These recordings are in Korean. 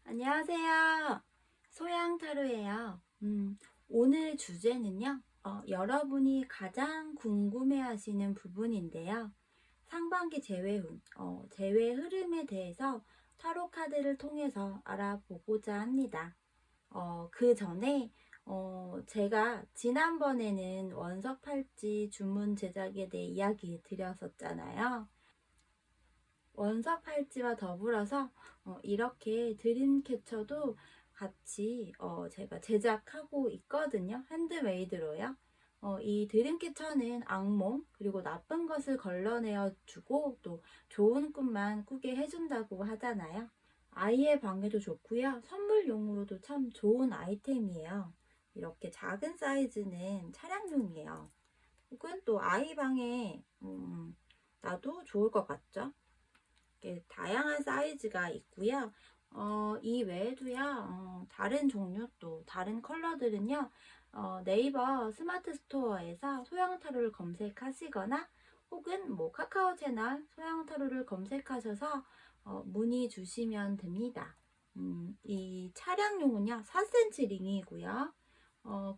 안녕하세요. 소양타로예요. 오늘 주제는요, 여러분이 가장 궁금해 하시는 부분인데요. 상반기 재회운, 재회 흐름에 대해서 타로 카드를 통해서 알아보고자 합니다. 그 전에, 제가 지난번에는 원석 팔찌 주문 제작에 대해 이야기 드렸었잖아요. 원석 팔찌와 더불어서 이렇게 드림캐쳐도 같이 제가 제작하고 있거든요. 핸드메이드로요. 이 드림캐쳐는 악몽 그리고 나쁜 것을 걸러내어 주고 또 좋은 꿈만 꾸게 해준다고 하잖아요. 아이의 방에도 좋고요. 선물용으로도 참 좋은 아이템이에요. 이렇게 작은 사이즈는 차량용이에요. 혹은 또 아이 방에 놔도 좋을 것 같죠? 다양한 사이즈가 있고요. 이 외에도요, 다른 종류 또 다른 컬러들은요, 네이버 스마트 스토어에서 소형타로를 검색하시거나 혹은 뭐 카카오 채널 소형타로를 검색하셔서 문의 주시면 됩니다. 이 차량용은요, 4cm 링이고요.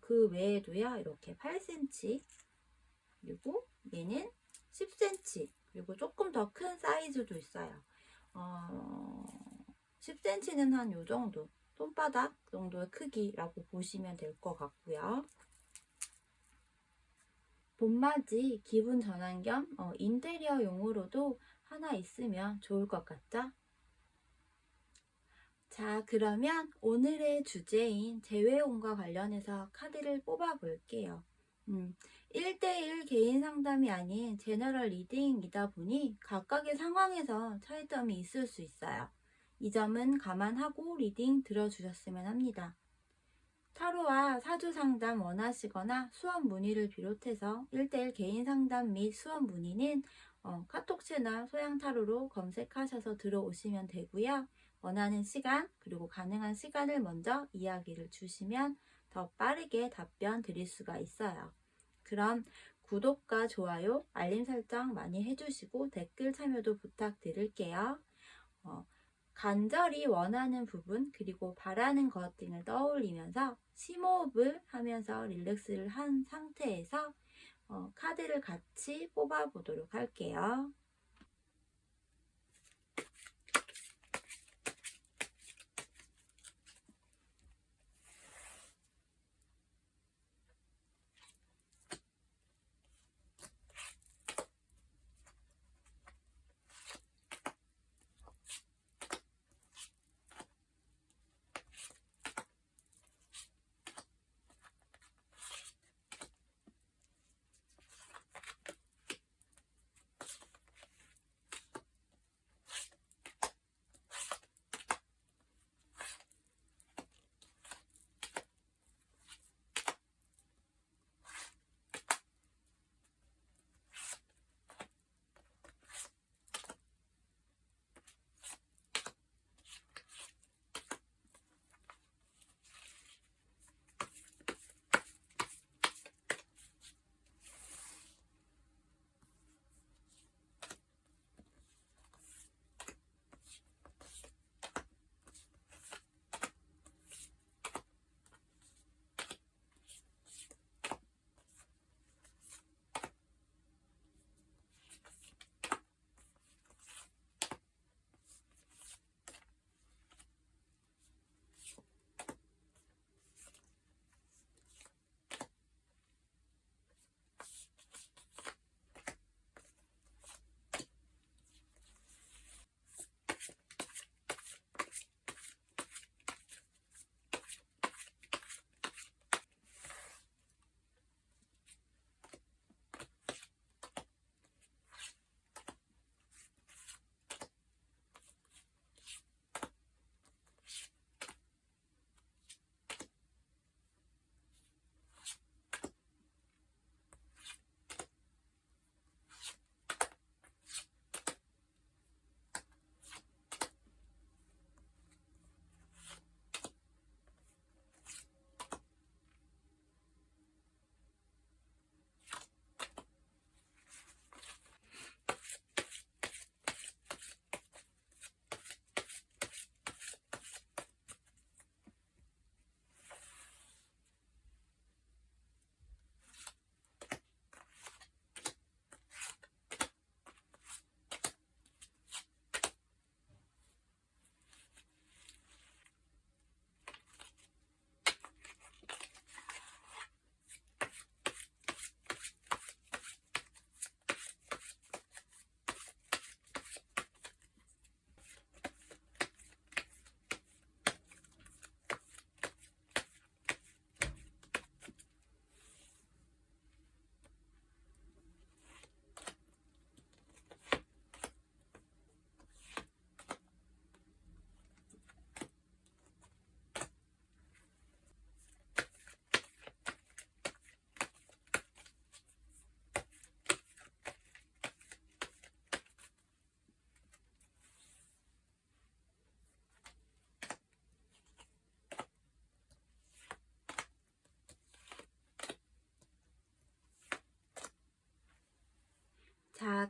그 외에도요, 이렇게 8cm, 그리고 얘는 10cm, 그리고 조금 더 큰 사이즈도 있어요. 10cm는 한 요 정도, 손바닥 정도의 크기라고 보시면 될 것 같고요. 봄맞이 기분 전환 겸 인테리어용으로도 하나 있으면 좋을 것 같죠? 자, 그러면 오늘의 주제인 재회운과 관련해서 카드를 뽑아 볼게요. 1대1 개인 상담이 아닌 제너럴 리딩이다 보니 각각의 상황에서 차이점이 있을 수 있어요. 이 점은 감안하고 리딩 들어주셨으면 합니다. 타로와 사주 상담 원하시거나 수업 문의를 비롯해서 1대1 개인 상담 및 수업 문의는 카톡 채널 소양타로로 검색하셔서 들어오시면 되고요. 원하는 시간 그리고 가능한 시간을 먼저 이야기를 주시면 더 빠르게 답변 드릴 수가 있어요. 그럼 구독과 좋아요, 알림 설정 많이 해주시고 댓글 참여도 부탁드릴게요. 간절히 원하는 부분 그리고 바라는 것 등을 떠올리면서 심호흡을 하면서 릴렉스를 한 상태에서 카드를 같이 뽑아 보도록 할게요.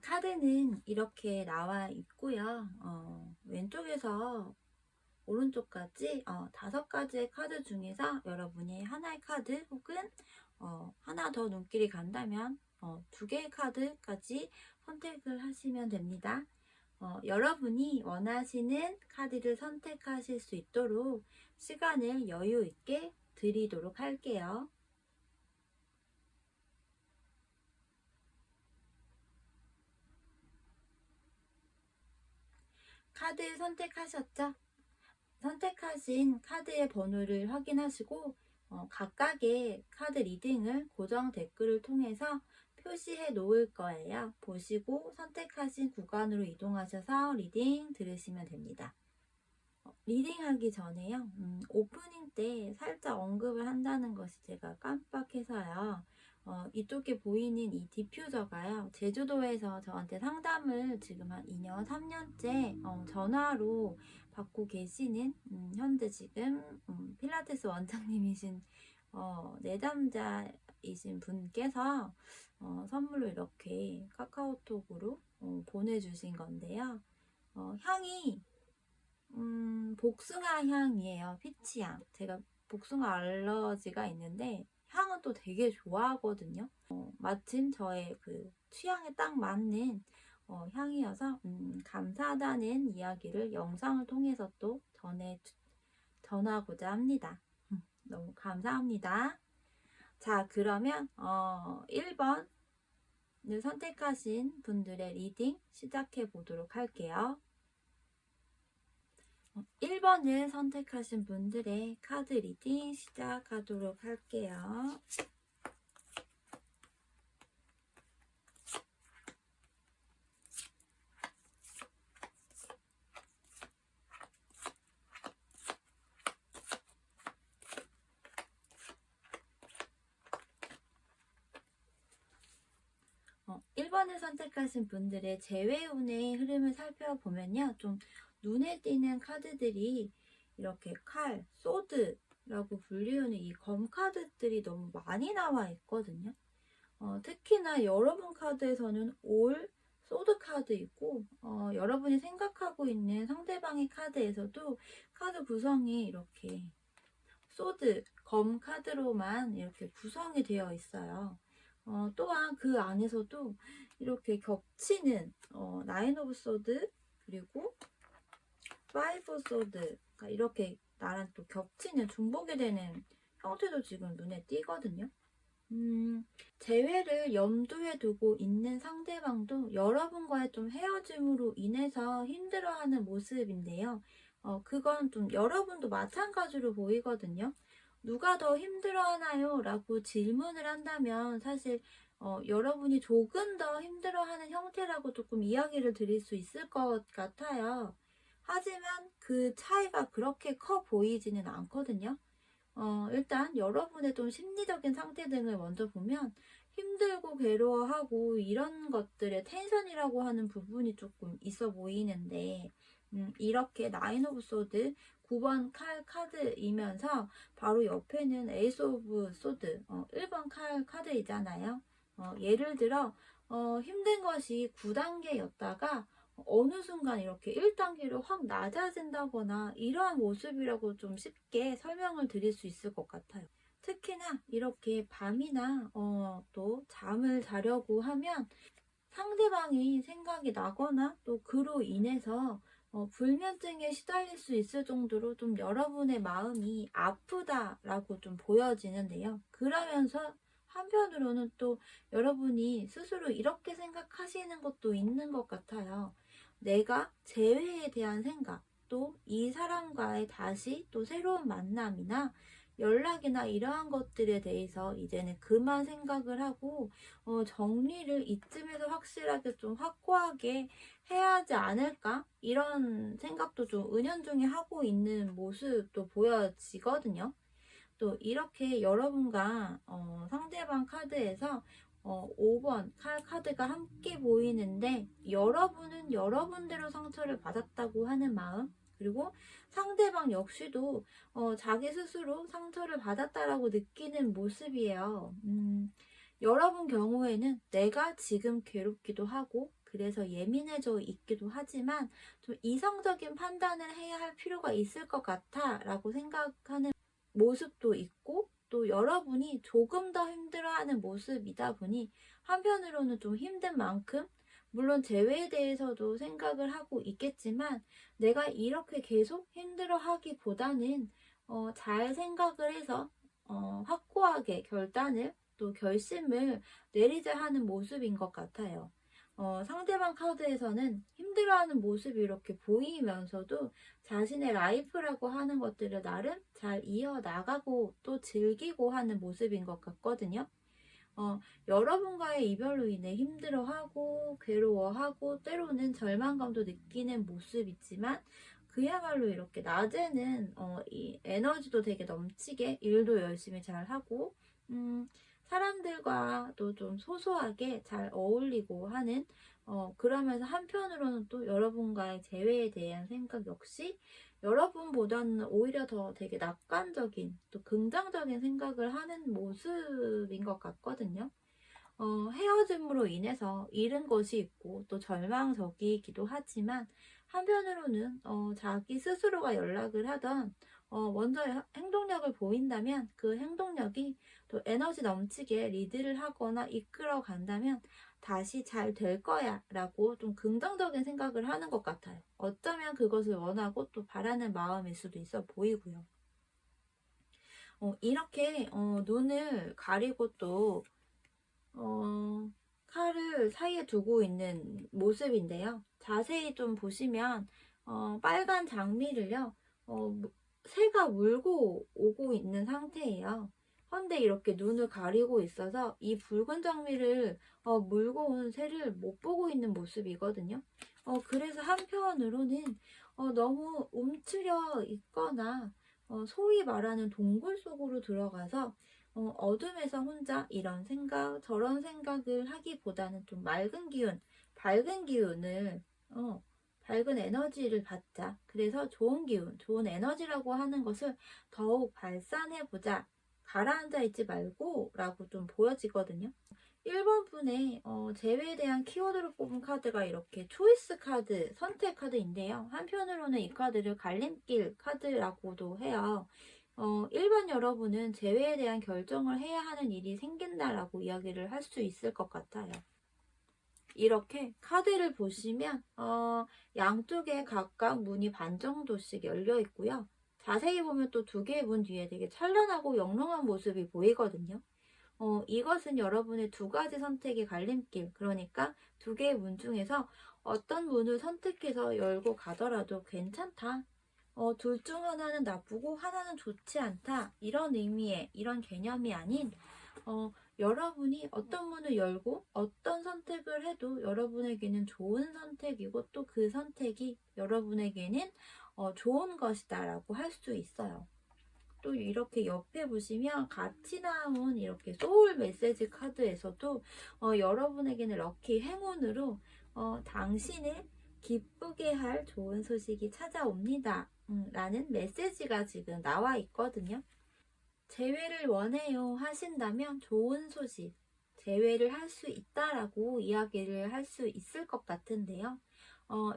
카드는 이렇게 나와 있고요. 왼쪽에서 오른쪽까지 5가지의 카드 중에서 여러분이 하나의 카드 혹은 하나 더 눈길이 간다면 2개의 카드까지 선택을 하시면 됩니다. 여러분이 원하시는 카드를 선택하실 수 있도록 시간을 여유 있게 드리도록 할게요. 카드 선택하셨죠? 선택하신 카드의 번호를 확인하시고 각각의 카드 리딩을 고정 댓글을 통해서 표시해 놓을 거예요. 보시고 선택하신 구간으로 이동하셔서 리딩 들으시면 됩니다. 리딩하기 전에요. 오프닝 때 살짝 언급을 한다는 것이 제가 깜빡해서요. 이쪽에 보이는 이 디퓨저가요. 제주도에서 저한테 상담을 지금 한 2년, 3년째 전화로 받고 계시는 현재 지금 필라테스 원장님이신 내담자이신 분께서 선물로 이렇게 카카오톡으로 보내주신 건데요. 향이 복숭아 향이에요. 피치 향. 제가 복숭아 알러지가 있는데 향은 또 되게 좋아하거든요. 마침 저의 그 취향에 딱 맞는 향이어서 감사하다는 이야기를 영상을 통해서 또 전하고자 합니다. 너무 감사합니다. 자, 그러면 1번을 선택하신 분들의 리딩 시작해 보도록 할게요. 1번을 선택하신 분들의 카드 리딩 시작하도록 할게요. 어, 1번을 선택하신 분들의 재회운의 흐름을 살펴보면요. 좀 눈에 띄는 카드들이 이렇게 칼, 소드라고 불리우는 이 검 카드들이 너무 많이 나와 있거든요. 특히나 여러분 카드에서는 올, 소드 카드 있고 여러분이 생각하고 있는 상대방의 카드에서도 카드 구성이 이렇게 소드, 검 카드로만 이렇게 구성이 되어 있어요. 또한 그 안에서도 이렇게 겹치는 나인 오브 소드 그리고 파이브 소드가 이렇게 나랑 또 겹치는 중복이 되는 형태도 지금 눈에 띄거든요. 재회를 염두에 두고 있는 상대방도 여러분과의 좀 헤어짐으로 인해서 힘들어하는 모습인데요. 그건 좀 여러분도 마찬가지로 보이거든요. 누가 더 힘들어하나요? 라고 질문을 한다면 사실 여러분이 조금 더 힘들어하는 형태라고 조금 이야기를 드릴 수 있을 것 같아요. 하지만 그 차이가 그렇게 커 보이지는 않거든요. 일단 여러분의 좀 심리적인 상태 등을 먼저 보면 힘들고 괴로워하고 이런 것들의 텐션이라고 하는 부분이 조금 있어 보이는데 이렇게 나인 오브 소드 9번 칼 카드이면서 바로 옆에는 에이스 오브 소드 1번 칼 카드이잖아요. 예를 들어 힘든 것이 9단계였다가 어느 순간 이렇게 1단계로 확 낮아진다거나 이러한 모습이라고 좀 쉽게 설명을 드릴 수 있을 것 같아요. 특히나 이렇게 밤이나 또 잠을 자려고 하면 상대방이 생각이 나거나 또 그로 인해서 불면증에 시달릴 수 있을 정도로 좀 여러분의 마음이 아프다라고 좀 보여지는데요. 그러면서 한편으로는 또 여러분이 스스로 이렇게 생각하시는 것도 있는 것 같아요. 내가 재회에 대한 생각, 또 이 사람과의 다시 또 새로운 만남이나 연락이나 이러한 것들에 대해서 이제는 그만 생각을 하고 정리를 이쯤에서 확실하게 좀 확고하게 해야 하지 않을까? 이런 생각도 좀 은연중에 하고 있는 모습도 보여지거든요. 또 이렇게 여러분과 상대방 카드에서 5번 카드가 함께 보이는데 여러분은 여러분대로 상처를 받았다고 하는 마음 그리고 상대방 역시도 자기 스스로 상처를 받았다라고 느끼는 모습이에요. 여러분 경우에는 내가 지금 괴롭기도 하고 그래서 예민해져 있기도 하지만 좀 이성적인 판단을 해야 할 필요가 있을 것 같아 라고 생각하는 모습도 있고, 또 여러분이 조금 더 힘들어하는 모습이다 보니 한편으로는 좀 힘든 만큼, 물론 재회에 대해서도 생각을 하고 있겠지만 내가 이렇게 계속 힘들어하기보다는 잘 생각을 해서 확고하게 결단을 또 결심을 내리자 하는 모습인 것 같아요. 상대방 카드에서는 힘들어하는 모습이 이렇게 보이면서도 자신의 라이프라고 하는 것들을 나름 잘 이어나가고 또 즐기고 하는 모습인 것 같거든요. 여러분과의 이별로 인해 힘들어하고 괴로워하고 때로는 절망감도 느끼는 모습이지만, 그야말로 이렇게 낮에는 이 에너지도 되게 넘치게 일도 열심히 잘하고 사람들과도 좀 소소하게 잘 어울리고 하는, 그러면서 한편으로는 또 여러분과의 재회에 대한 생각 역시 여러분보다는 오히려 더 되게 낙관적인 또 긍정적인 생각을 하는 모습인 것 같거든요. 헤어짐으로 인해서 잃은 것이 있고 또 절망적이기도 하지만, 한편으로는 자기 스스로가 연락을 하던 먼저 행동력을 보인다면 그 행동력이 또 에너지 넘치게 리드를 하거나 이끌어 간다면 다시 잘 될 거야 라고 좀 긍정적인 생각을 하는 것 같아요. 어쩌면 그것을 원하고 또 바라는 마음일 수도 있어 보이고요. 이렇게 눈을 가리고 또 칼을 사이에 두고 있는 모습인데요. 자세히 좀 보시면 빨간 장미를요, 새가 물고 오고 있는 상태예요. 헌데 이렇게 눈을 가리고 있어서 이 붉은 장미를 물고 온 새를 못 보고 있는 모습이거든요. 그래서 한편으로는 너무 움츠려 있거나 소위 말하는 동굴 속으로 들어가서 어둠에서 혼자 이런 생각 저런 생각을 하기보다는 좀 맑은 기운, 밝은 기운을 밝은 에너지를 받자. 그래서 좋은 기운, 좋은 에너지라고 하는 것을 더욱 발산해보자. 가라앉아 있지 말고 라고 좀 보여지거든요. 1번 분의 재회에 대한 키워드로 뽑은 카드가 이렇게 초이스 카드, 선택 카드인데요. 한편으로는 이 카드를 갈림길 카드라고도 해요. 1번 여러분은 재회에 대한 결정을 해야 하는 일이 생긴다라고 이야기를 할 수 있을 것 같아요. 이렇게 카드를 보시면 양쪽에 각각 문이 반 정도씩 열려 있고요. 자세히 보면 또 두 개의 문 뒤에 되게 찬란하고 영롱한 모습이 보이거든요. 이것은 여러분의 두 가지 선택의 갈림길, 그러니까 두 개의 문 중에서 어떤 문을 선택해서 열고 가더라도 괜찮다. 둘 중 하나는 나쁘고 하나는 좋지 않다. 이런 의미의, 이런 개념이 아닌, 여러분이 어떤 문을 열고 어떤 선택을 해도 여러분에게는 좋은 선택이고 또 그 선택이 여러분에게는 좋은 것이다 라고 할 수 있어요. 또 이렇게 옆에 보시면 같이 나온 이렇게 소울 메시지 카드에서도 여러분에게는 럭키 행운으로 당신을 기쁘게 할 좋은 소식이 찾아옵니다. 라는 메시지가 지금 나와 있거든요. 재회를 원해요 하신다면 좋은 소식, 재회를 할 수 있다라고 이야기를 할 수 있을 것 같은데요.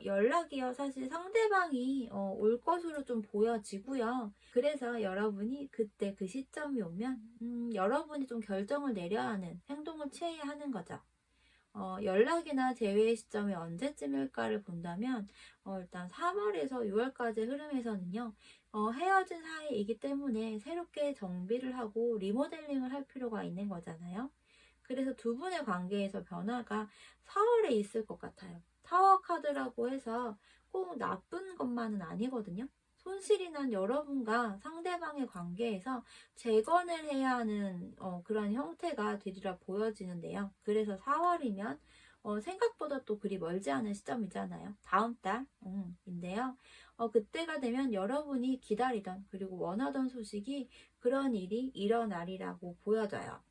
연락이요. 사실 상대방이 올 것으로 좀 보여지고요. 그래서 여러분이 그때 그 시점이 오면 여러분이 좀 결정을 내려야 하는, 행동을 취해야 하는 거죠. 연락이나 재회의 시점이 언제쯤일까를 본다면 일단 3월에서 6월까지 흐름에서는요. 헤어진 사이이기 때문에 새롭게 정비를 하고 리모델링을 할 필요가 있는 거잖아요. 그래서 두 분의 관계에서 변화가 4월에 있을 것 같아요. 타워 카드라고 해서 꼭 나쁜 것만은 아니거든요. 손실이 난 여러분과 상대방의 관계에서 재건을 해야 하는 그런 형태가 되리라 보여지는데요. 그래서 4월이면 생각보다 또 그리 멀지 않은 시점이잖아요. 다음 달인데요. 그때가 되면 여러분이 기다리던 그리고 원하던 소식이, 그런 일이 일어나리라고 보여져요.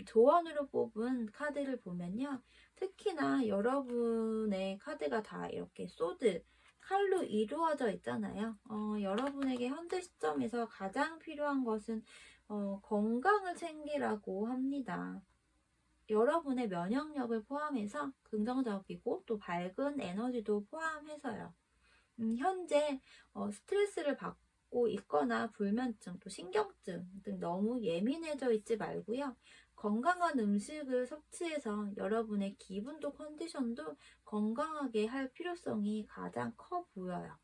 조언으로 뽑은 카드를 보면요. 특히나 여러분의 카드가 다 이렇게 소드, 칼로 이루어져 있잖아요. 여러분에게 현재 시점에서 가장 필요한 것은 건강을 챙기라고 합니다. 여러분의 면역력을 포함해서 긍정적이고 또 밝은 에너지도 포함해서요. 현재 스트레스를 받고 있거나 불면증, 또 신경증 등 너무 예민해져 있지 말고요. 건강한 음식을 섭취해서 여러분의 기분도 컨디션도 건강하게 할 필요성이 가장 커 보여요.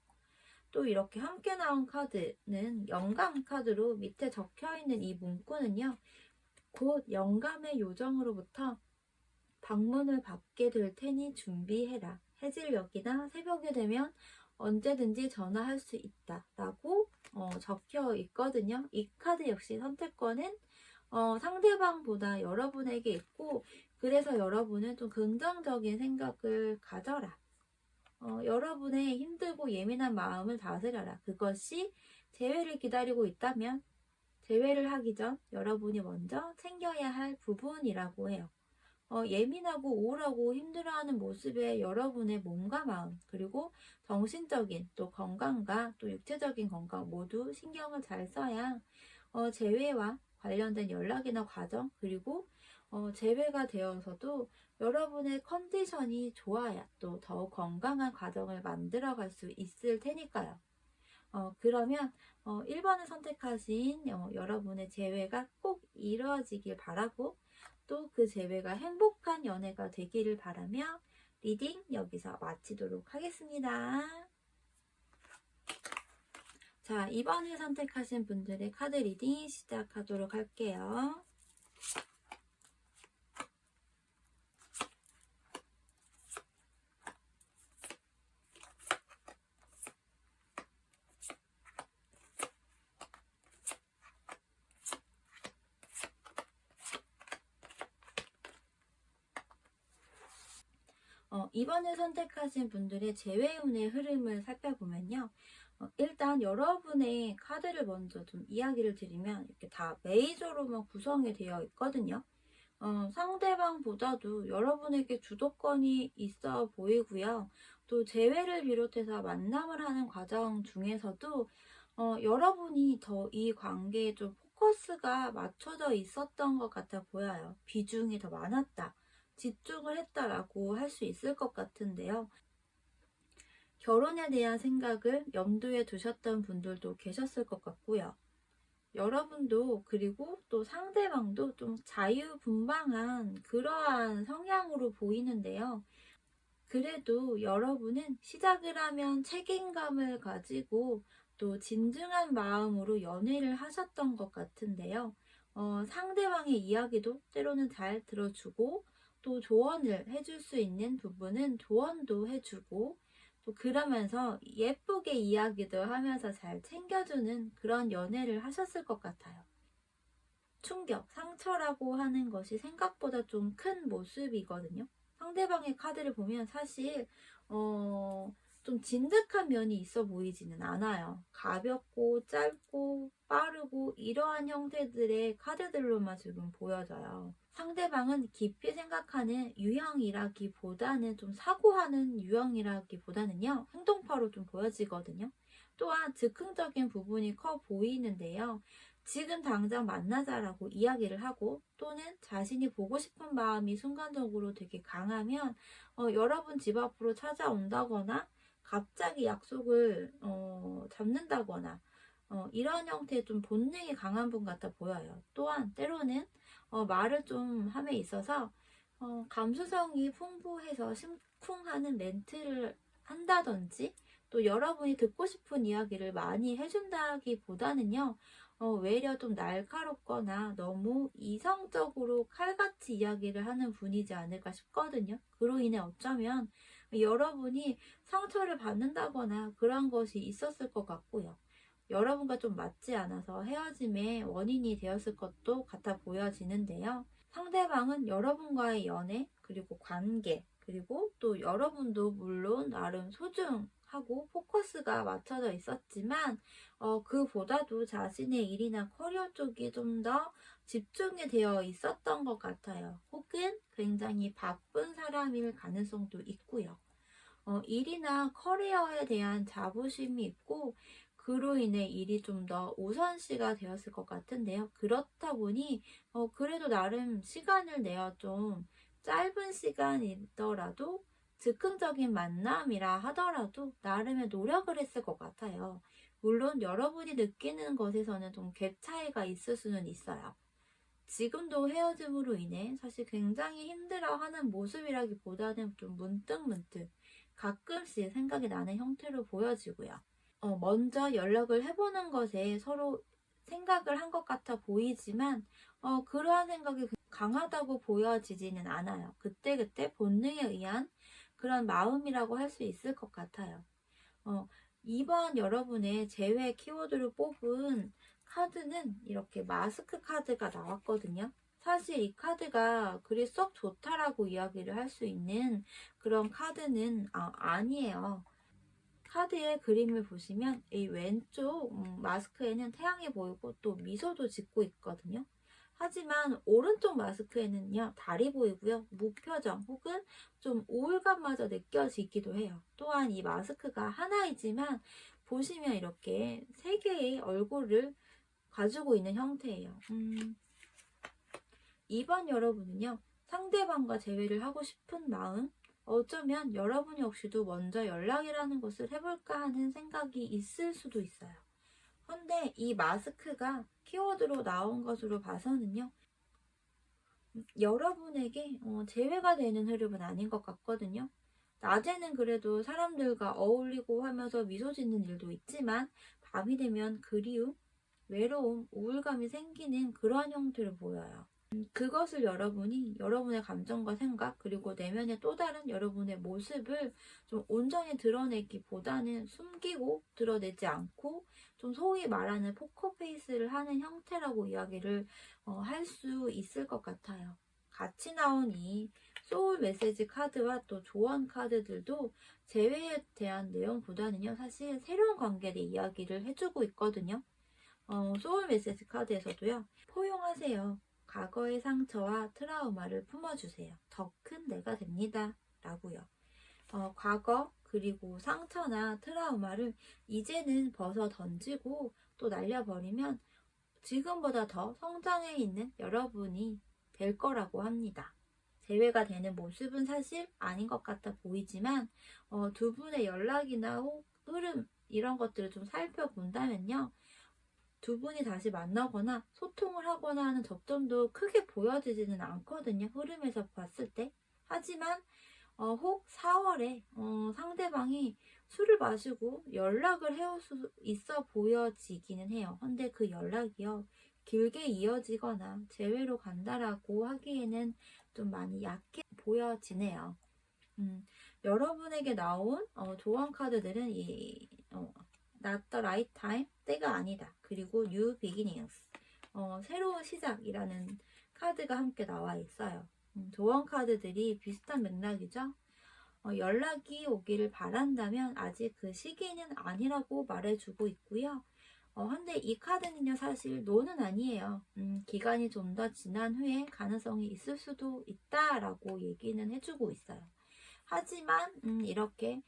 또 이렇게 함께 나온 카드는 영감 카드로 밑에 적혀있는 이 문구는요. 곧 영감의 요정으로부터 방문을 받게 될 테니 준비해라. 해질녘이나 새벽이 되면 언제든지 전화할 수 있다 라고 적혀 있거든요. 이 카드 역시 선택권은 상대방보다 여러분에게 있고, 그래서 여러분은 좀 긍정적인 생각을 가져라. 여러분의 힘들고 예민한 마음을 다스려라. 그것이 재회를 기다리고 있다면 재회를 하기 전 여러분이 먼저 챙겨야 할 부분이라고 해요. 예민하고 우울하고 힘들어하는 모습에 여러분의 몸과 마음, 그리고 정신적인 또 건강과 또 육체적인 건강 모두 신경을 잘 써야 재회와 관련된 연락이나 과정, 그리고 재회가 되어서도 여러분의 컨디션이 좋아야 또 더욱 건강한 과정을 만들어갈 수 있을 테니까요. 그러면 1번을 선택하신 여러분의 재회가 꼭 이루어지길 바라고, 또 그 재회가 행복한 연애가 되기를 바라며 리딩 여기서 마치도록 하겠습니다. 자, 2번을 선택하신 분들의 카드 리딩 시작하도록 할게요. 이번에 선택하신 분들의 재회운의 흐름을 살펴보면요. 일단 여러분의 카드를 먼저 좀 이야기를 드리면 이렇게 다 메이저로만 구성이 되어 있거든요. 상대방보다도 여러분에게 주도권이 있어 보이고요. 또 재회를 비롯해서 만남을 하는 과정 중에서도 여러분이 더 이 관계에 좀 포커스가 맞춰져 있었던 것 같아 보여요. 비중이 더 많았다, 집중을 했다라고 할 수 있을 것 같은데요. 결혼에 대한 생각을 염두에 두셨던 분들도 계셨을 것 같고요. 여러분도 그리고 또 상대방도 좀 자유분방한 그러한 성향으로 보이는데요. 그래도 여러분은 시작을 하면 책임감을 가지고 또 진중한 마음으로 연애를 하셨던 것 같은데요. 상대방의 이야기도 때로는 잘 들어주고, 또 조언을 해줄 수 있는 부분은 조언도 해주고, 또 그러면서 예쁘게 이야기도 하면서 잘 챙겨주는 그런 연애를 하셨을 것 같아요. 충격, 상처라고 하는 것이 생각보다 좀 큰 모습이거든요. 상대방의 카드를 보면 사실 좀 진득한 면이 있어 보이지는 않아요. 가볍고 짧고 빠르고 이러한 형태들의 카드들로만 지금 보여져요. 상대방은 깊이 생각하는 유형이라기보다는, 좀 사고하는 유형이라기보다는요, 행동파로 좀 보여지거든요. 또한 즉흥적인 부분이 커 보이는데요. 지금 당장 만나자라고 이야기를 하고, 또는 자신이 보고 싶은 마음이 순간적으로 되게 강하면 여러분 집 앞으로 찾아온다거나 갑자기 약속을 잡는다거나 이런 형태의 좀 본능이 강한 분 같아 보여요. 또한 때로는 말을 좀 함에 있어서 감수성이 풍부해서 심쿵하는 멘트를 한다든지, 또 여러분이 듣고 싶은 이야기를 많이 해준다기보다는요, 외려 좀 날카롭거나 너무 이성적으로 칼같이 이야기를 하는 분이지 않을까 싶거든요. 그로 인해 어쩌면 여러분이 상처를 받는다거나 그런 것이 있었을 것 같고요. 여러분과 좀 맞지 않아서 헤어짐의 원인이 되었을 것도 같아 보여지는데요. 상대방은 여러분과의 연애, 그리고 관계, 그리고 또 여러분도 물론 나름 소중하고 포커스가 맞춰져 있었지만 그보다도 자신의 일이나 커리어 쪽이 좀 더 집중이 되어 있었던 것 같아요. 혹은 굉장히 바쁜 사람일 가능성도 있고요. 일이나 커리어에 대한 자부심이 있고, 그로 인해 일이 좀 더 우선시가 되었을 것 같은데요. 그렇다 보니 그래도 나름 시간을 내어 좀 짧은 시간이더라도 즉흥적인 만남이라 하더라도 나름의 노력을 했을 것 같아요. 물론 여러분이 느끼는 것에서는 좀 갭 차이가 있을 수는 있어요. 지금도 헤어짐으로 인해 사실 굉장히 힘들어하는 모습이라기보다는 좀 문득문득 가끔씩 생각이 나는 형태로 보여지고요. 먼저 연락을 해보는 것에 서로 생각을 한 것 같아 보이지만 그러한 생각이 강하다고 보여지지는 않아요. 그때그때 본능에 의한 그런 마음이라고 할 수 있을 것 같아요. 이번 여러분의 제외 키워드를 뽑은 카드는 이렇게 마스크 카드가 나왔거든요. 사실 이 카드가 그리 썩 좋다라고 이야기를 할 수 있는 그런 카드는 아니에요. 카드의 그림을 보시면 이 왼쪽 마스크에는 태양이 보이고 또 미소도 짓고 있거든요. 하지만 오른쪽 마스크에는요, 달이 보이고요, 무표정 혹은 좀 우울감마저 느껴지기도 해요. 또한 이 마스크가 하나이지만 보시면 이렇게 세 개의 얼굴을 가지고 있는 형태예요. 이번 여러분은요, 상대방과 재회를 하고 싶은 마음, 어쩌면 여러분 역시도 먼저 연락이라는 것을 해볼까 하는 생각이 있을 수도 있어요. 근데 이 마스크가 키워드로 나온 것으로 봐서는요, 여러분에게 재회가 되는 흐름은 아닌 것 같거든요. 낮에는 그래도 사람들과 어울리고 하면서 미소 짓는 일도 있지만 밤이 되면 그리움, 외로움, 우울감이 생기는 그러한 형태를 보여요. 그것을 여러분이 여러분의 감정과 생각 그리고 내면의 또 다른 여러분의 모습을 좀 온전히 드러내기보다는 숨기고 드러내지 않고 좀 소위 말하는 포커페이스를 하는 형태라고 이야기를 할 수 있을 것 같아요. 같이 나온 이 소울 메시지 카드와 또 조언 카드들도 재회에 대한 내용보다는요, 사실 새로운 관계에 대해 이야기를 해주고 있거든요. 소울 메시지 카드에서도요, 포용하세요. 과거의 상처와 트라우마를 품어주세요. 더 큰 내가 됩니다. 라고요. 과거 그리고 상처나 트라우마를 이제는 벗어 던지고 또 날려버리면 지금보다 더 성장해 있는 여러분이 될 거라고 합니다. 재회가 되는 모습은 사실 아닌 것 같아 보이지만 두 분의 연락이나 흐름 이런 것들을 좀 살펴본다면요. 두 분이 다시 만나거나 소통을 하거나 하는 접점도 크게 보여지지는 않거든요. 흐름에서 봤을 때. 하지만 혹 4월에 상대방이 술을 마시고 연락을 해올 수 있어 보여지기는 해요. 근데 그 연락이요, 길게 이어지거나 재회로 간다라고 하기에는 좀 많이 약해 보여지네요. 여러분에게 나온 조언 카드들은 Not the right time, 때가 아니다. 그리고 New beginnings, 새로운 시작이라는 카드가 함께 나와 있어요. 조언 카드들이 비슷한 맥락이죠. 연락이 오기를 바란다면 아직 그 시기는 아니라고 말해주고 있고요. 근데 이 카드는요, 사실 노는 아니에요. 기간이 좀 더 지난 후에 가능성이 있을 수도 있다라고 얘기는 해주고 있어요. 하지만 이렇게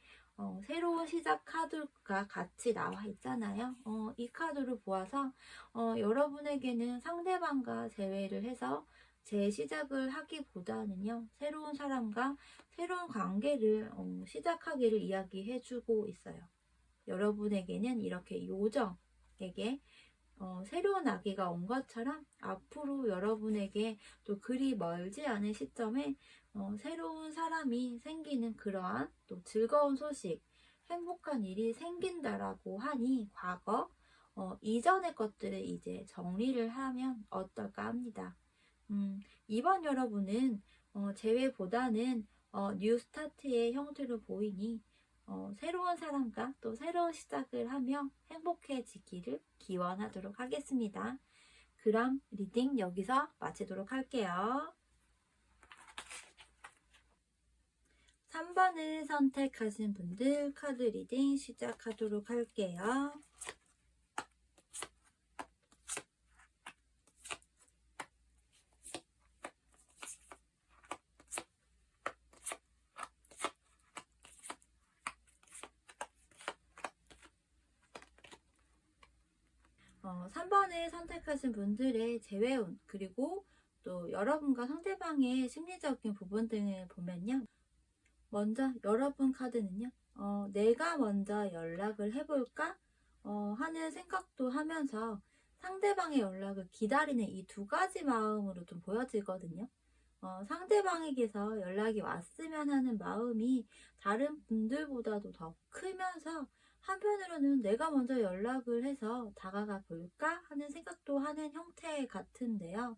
새로운 시작 카드가 같이 나와 있잖아요. 이 카드를 보아서 여러분에게는 상대방과 재회를 해서 재시작을 하기보다는요, 새로운 사람과 새로운 관계를 시작하기를 이야기해주고 있어요. 여러분에게는 이렇게 요정에게 새로운 아기가 온 것처럼 앞으로 여러분에게 또 그리 멀지 않은 시점에 새로운 사람이 생기는 그러한 또 즐거운 소식, 행복한 일이 생긴다라고 하니 과거 이전의 것들을 이제 정리를 하면 어떨까 합니다. 이번 여러분은 재회보다는 뉴 스타트의 형태로 보이니 새로운 사람과 또 새로운 시작을 하며 행복해지기를 기원하도록 하겠습니다. 그럼 리딩 여기서 마치도록 할게요. 3번을 선택하신 분들 카드 리딩 시작하도록 할게요. 3번을 선택하신 분들의 재회운, 그리고 또 여러분과 상대방의 심리적인 부분 등을 보면요. 먼저 여러분 카드는요. 내가 먼저 연락을 해볼까? 하는 생각도 하면서 상대방의 연락을 기다리는 이 두 가지 마음으로 좀 보여지거든요. 상대방에게서 연락이 왔으면 하는 마음이 다른 분들보다도 더 크면서 한편으로는 내가 먼저 연락을 해서 다가가 볼까 하는 생각도 하는 형태 같은데요.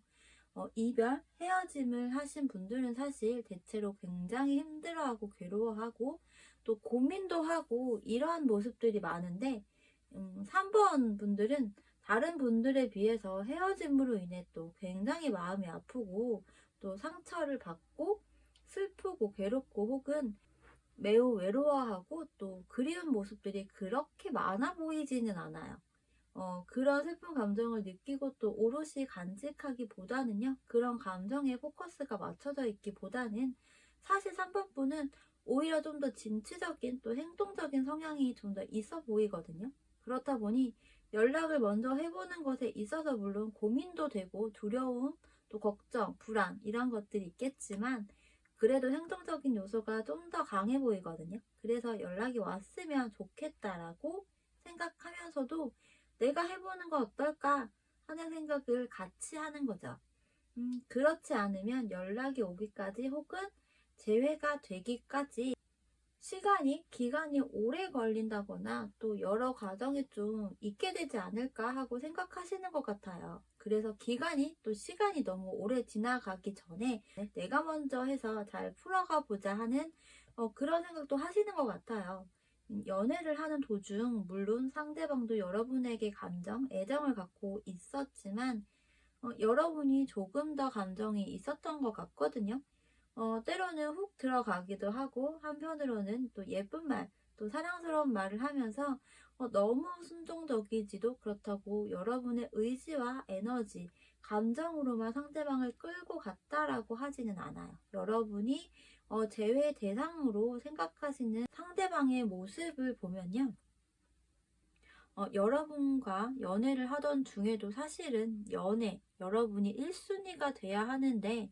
이별, 헤어짐을 하신 분들은 사실 대체로 굉장히 힘들어하고 괴로워하고 또 고민도 하고 이러한 모습들이 많은데 3번 분들은 다른 분들에 비해서 헤어짐으로 인해 또 굉장히 마음이 아프고 또 상처를 받고 슬프고 괴롭고 혹은 매우 외로워하고 또 그리운 모습들이 그렇게 많아 보이지는 않아요. 그런 슬픈 감정을 느끼고 또 오롯이 간직하기보다는요, 그런 감정에 포커스가 맞춰져 있기보다는 사실 3번 분은 오히려 좀 더 진취적인 또 행동적인 성향이 좀 더 있어 보이거든요. 그렇다 보니 연락을 먼저 해보는 것에 있어서 물론 고민도 되고 두려움, 또 걱정, 불안 이런 것들이 있겠지만 그래도 행동적인 요소가 좀 더 강해 보이거든요. 그래서 연락이 왔으면 좋겠다라고 생각하면서도 내가 해보는 거 어떨까 하는 생각을 같이 하는 거죠. 그렇지 않으면 연락이 오기까지 혹은 재회가 되기까지 기간이 오래 걸린다거나 또 여러 과정이 좀 있게 되지 않을까 하고 생각하시는 것 같아요. 그래서 또 시간이 너무 오래 지나가기 전에 내가 먼저 해서 잘 풀어가 보자 하는 그런 생각도 하시는 것 같아요. 연애를 하는 도중 물론 상대방도 여러분에게 애정을 갖고 있었지만 여러분이 조금 더 감정이 있었던 것 같거든요. 때로는 훅 들어가기도 하고 한편으로는 또 예쁜 말, 또 사랑스러운 말을 하면서 너무 순종적이지도 그렇다고 여러분의 의지와 에너지, 감정으로만 상대방을 끌고 갔다라고 하지는 않아요. 여러분이 재회 대상으로 생각하시는 상대방의 모습을 보면요. 여러분과 연애를 하던 중에도 사실은 여러분이 1순위가 돼야 하는데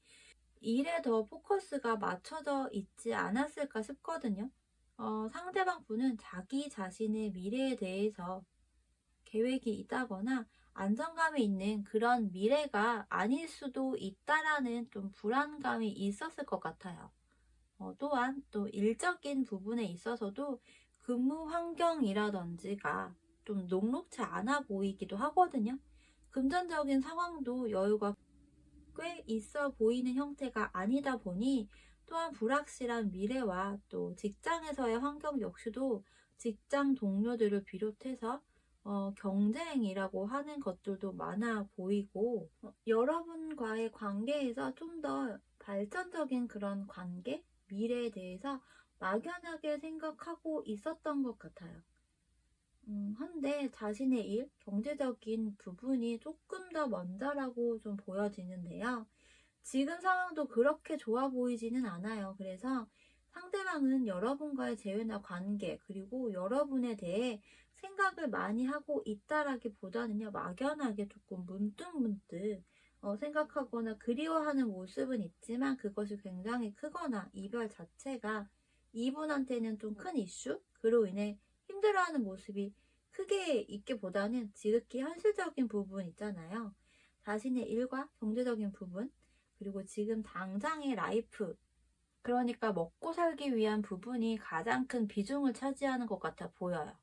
일에 더 포커스가 맞춰져 있지 않았을까 싶거든요. 상대방 분은 자기 자신의 미래에 대해서 계획이 있다거나 안정감이 있는 그런 미래가 아닐 수도 있다라는 좀 불안감이 있었을 것 같아요. 또한 또 일적인 부분에 있어서도 근무 환경이라든지가 좀 녹록지 않아 보이기도 하거든요. 금전적인 상황도 여유가 꽤 있어 보이는 형태가 아니다 보니 또한 불확실한 미래와 또 직장에서의 환경 역시도 직장 동료들을 비롯해서 경쟁이라고 하는 것들도 많아 보이고 여러분과의 관계에서 좀 더 발전적인 그런 관계, 미래에 대해서 막연하게 생각하고 있었던 것 같아요. 한데 자신의 일, 경제적인 부분이 조금 더 먼저라고 좀 보여지는데요. 지금 상황도 그렇게 좋아 보이지는 않아요. 그래서 상대방은 여러분과의 재회나 관계, 그리고 여러분에 대해 생각을 많이 하고 있다라기보다는요, 막연하게 조금 문득문득 생각하거나 그리워하는 모습은 있지만 그것이 굉장히 크거나 이별 자체가 이분한테는 좀 큰 이슈? 그로 인해 힘들어하는 모습이 크게 있기보다는 지극히 현실적인 부분 있잖아요. 자신의 일과 경제적인 부분, 그리고 지금 당장의 라이프, 그러니까 먹고 살기 위한 부분이 가장 큰 비중을 차지하는 것 같아 보여요.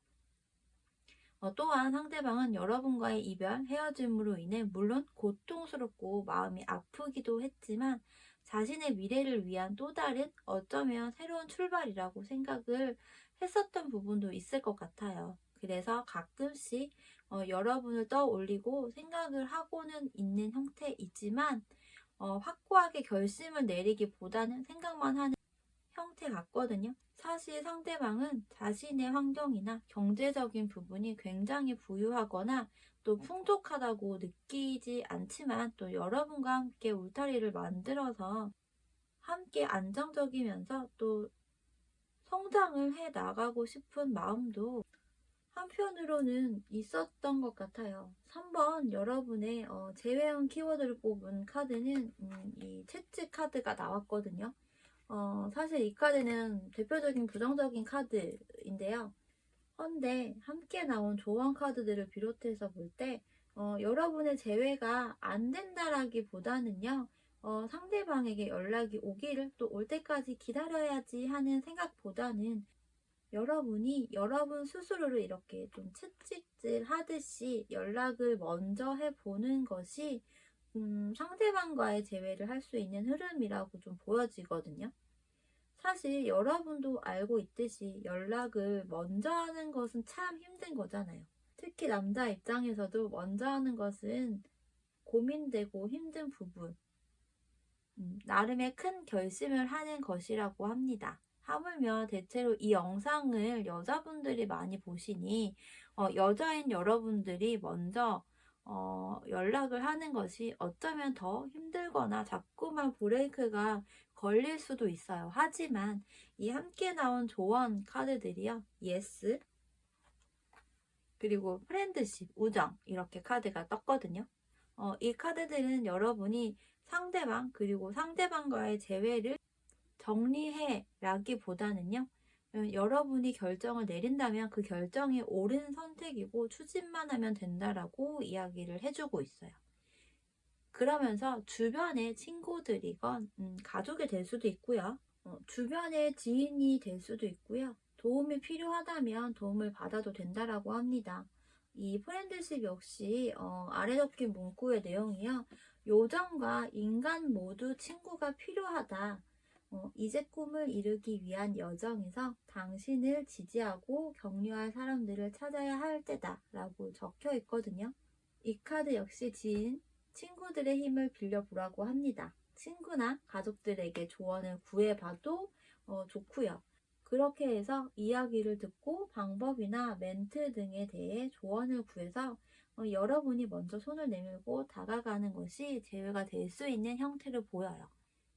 또한 상대방은 여러분과의 이별, 헤어짐으로 인해 물론 고통스럽고 마음이 아프기도 했지만 자신의 미래를 위한 또 다른 어쩌면 새로운 출발이라고 생각을 했었던 부분도 있을 것 같아요. 그래서 가끔씩 여러분을 떠올리고 생각을 하고는 있는 형태이지만 확고하게 결심을 내리기보다는 생각만 하는 형태 같거든요. 사실 상대방은 자신의 환경이나 경제적인 부분이 굉장히 부유하거나 또 풍족하다고 느끼지 않지만 또 여러분과 함께 울타리를 만들어서 함께 안정적이면서 또 성장을 해 나가고 싶은 마음도 한편으로는 있었던 것 같아요. 3번 여러분의 제외한 키워드를 뽑은 카드는 이 채찍 카드가 나왔거든요. 사실 이 카드는 대표적인 부정적인 카드인데요. 헌데 함께 나온 조언 카드들을 비롯해서 볼 때 여러분의 재회가 안 된다라기보다는요. 상대방에게 연락이 오기를 또 올 때까지 기다려야지 하는 생각보다는 여러분이 여러분 스스로를 이렇게 좀 채찍질 하듯이 연락을 먼저 해보는 것이 상대방과의 재회를 할 수 있는 흐름이라고 좀 보여지거든요. 사실 여러분도 알고 있듯이 연락을 먼저 하는 것은 참 힘든 거잖아요. 특히 남자 입장에서도 먼저 하는 것은 고민되고 힘든 부분, 나름의 큰 결심을 하는 것이라고 합니다. 하물며 대체로 이 영상을 여자분들이 많이 보시니 여자인 여러분들이 먼저 연락을 하는 것이 어쩌면 더 힘들거나 자꾸만 브레이크가 걸릴 수도 있어요. 하지만 이 함께 나온 조언 카드들이요. 예스, 그리고 프렌드십, 우정 이렇게 카드가 떴거든요. 이 카드들은 여러분이 상대방 그리고 상대방과의 재회를 정리해 라기보다는요. 여러분이 결정을 내린다면 그 결정이 옳은 선택이고 추진만 하면 된다라고 이야기를 해주고 있어요. 그러면서 주변의 친구들이건 가족이 될 수도 있고요. 주변의 지인이 될 수도 있고요. 도움이 필요하다면 도움을 받아도 된다라고 합니다. 이 프렌드십 역시 아래 적힌 문구의 내용이요. 요정과 인간 모두 친구가 필요하다. 이제 꿈을 이루기 위한 여정에서 당신을 지지하고 격려할 사람들을 찾아야 할 때다 라고 적혀 있거든요. 이 카드 역시 지인, 친구들의 힘을 빌려보라고 합니다. 친구나 가족들에게 조언을 구해봐도 좋고요. 그렇게 해서 이야기를 듣고 방법이나 멘트 등에 대해 조언을 구해서 여러분이 먼저 손을 내밀고 다가가는 것이 재회가 될 수 있는 형태로 보여요.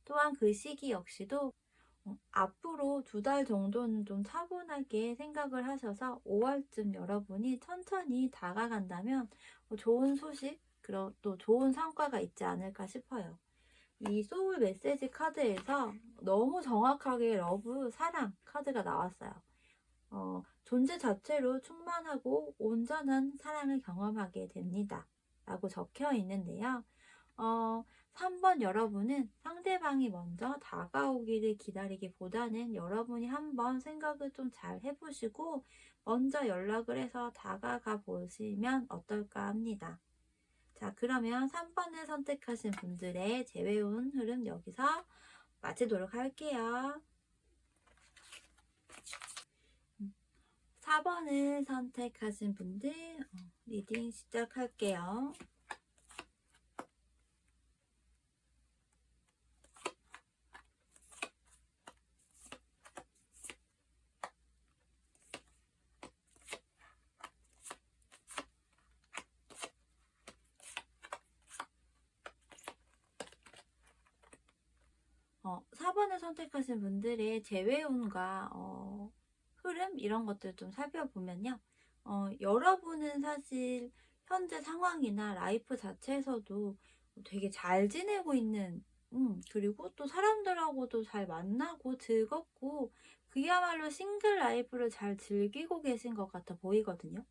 또한 그 시기 역시도 앞으로 2달 정도는 좀 차분하게 생각을 하셔서 5월쯤 여러분이 천천히 다가간다면 좋은 소식, 그리고 또 좋은 성과가 있지 않을까 싶어요. 이 소울 메시지 카드에서 너무 정확하게 러브, 사랑 카드가 나왔어요. 존재 자체로 충만하고 온전한 사랑을 경험하게 됩니다. 라고 적혀 있는데요. 3번 여러분은 상대방이 먼저 다가오기를 기다리기보다는 여러분이 한번 생각을 좀 잘 해보시고 먼저 연락을 해서 다가가 보시면 어떨까 합니다. 자, 그러면 3번을 선택하신 분들의 재회운 흐름 여기서 마치도록 할게요. 4번을 선택하신 분들 리딩 시작할게요. 어, 4번을 선택하신 분들의 재회운과 흐름 이런 것들 좀 살펴보면요. 여러분은 사실 현재 상황이나 라이프 자체에서도 되게 잘 지내고 있는 그리고 또 사람들하고도 잘 만나고 즐겁고 그야말로 싱글 라이프를 잘 즐기고 계신 것 같아 보이거든요.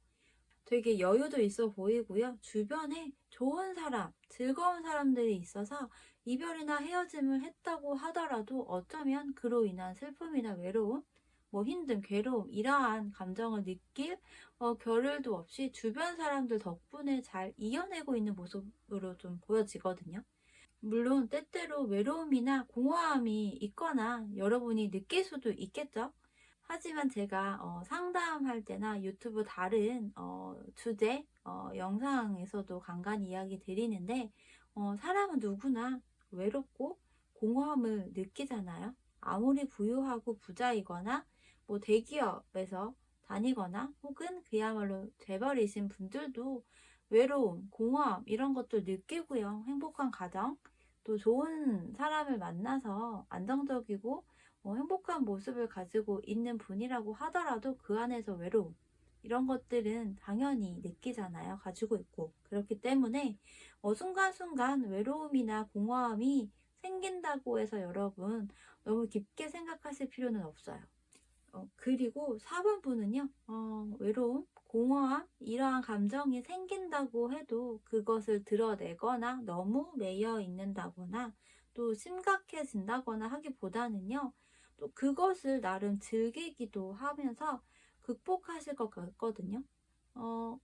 되게 여유도 있어 보이고요. 주변에 좋은 사람, 즐거운 사람들이 있어서 이별이나 헤어짐을 했다고 하더라도 어쩌면 그로 인한 슬픔이나 외로움, 뭐 힘듦, 괴로움, 이러한 감정을 느낄 겨를도 없이 주변 사람들 덕분에 잘 이겨내고 있는 모습으로 좀 보여지거든요. 물론 때때로 외로움이나 공허함이 있거나 여러분이 느낄 수도 있겠죠. 하지만 제가 상담할 때나 유튜브 다른 주제 영상에서도 간간히 이야기 드리는데 사람은 누구나 외롭고 공허함을 느끼잖아요. 아무리 부유하고 부자이거나 뭐 대기업에서 다니거나 혹은 그야말로 재벌이신 분들도 외로움, 공허함 이런 것들 느끼고요. 행복한 가정, 또 좋은 사람을 만나서 안정적이고 행복한 모습을 가지고 있는 분이라고 하더라도 그 안에서 외로움, 이런 것들은 당연히 느끼잖아요. 가지고 있고. 그렇기 때문에 순간순간 외로움이나 공허함이 생긴다고 해서 여러분 너무 깊게 생각하실 필요는 없어요. 그리고 4번 분은요, 외로움, 공허함, 이러한 감정이 생긴다고 해도 그것을 드러내거나 너무 매여 있는다거나 또 심각해진다거나 하기보다는요, 또 그것을 나름 즐기기도 하면서 극복하실 것 같거든요.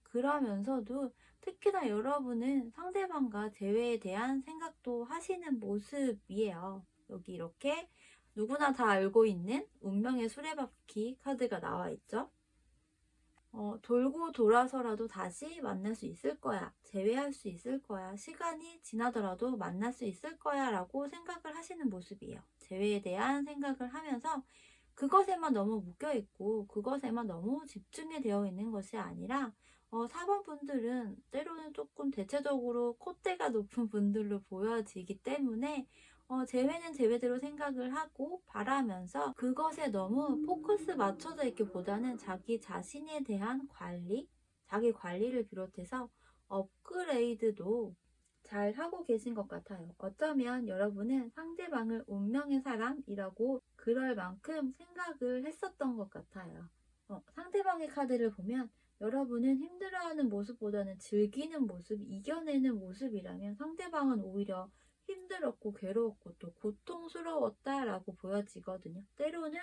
그러면서도 특히나 여러분은 상대방과 재회에 대한 생각도 하시는 모습이에요. 여기 이렇게 누구나 다 알고 있는 운명의 수레바퀴 카드가 나와 있죠. 돌고 돌아서라도 다시 만날 수 있을 거야. 재회할 수 있을 거야. 시간이 지나더라도 만날 수 있을 거야. 라고 생각을 하시는 모습이에요. 재회에 대한 생각을 하면서 그것에만 너무 묶여있고 그것에만 너무 집중이 되어 있는 것이 아니라 4번 분들은 때로는 조금 대체적으로 콧대가 높은 분들로 보여지기 때문에 재회는 재회대로 생각을 하고 바라면서 그것에 너무 포커스 맞춰져 있기보다는 자기 자신에 대한 관리, 자기 관리를 비롯해서 업그레이드도 잘 하고 계신 것 같아요. 어쩌면 여러분은 상대방을 운명의 사람이라고 그럴 만큼 생각을 했었던 것 같아요. 상대방의 카드를 보면 여러분은 힘들어하는 모습보다는 즐기는 모습, 이겨내는 모습이라면 상대방은 오히려 힘들었고 괴로웠고 또 고통스러웠다라고 보여지거든요. 때로는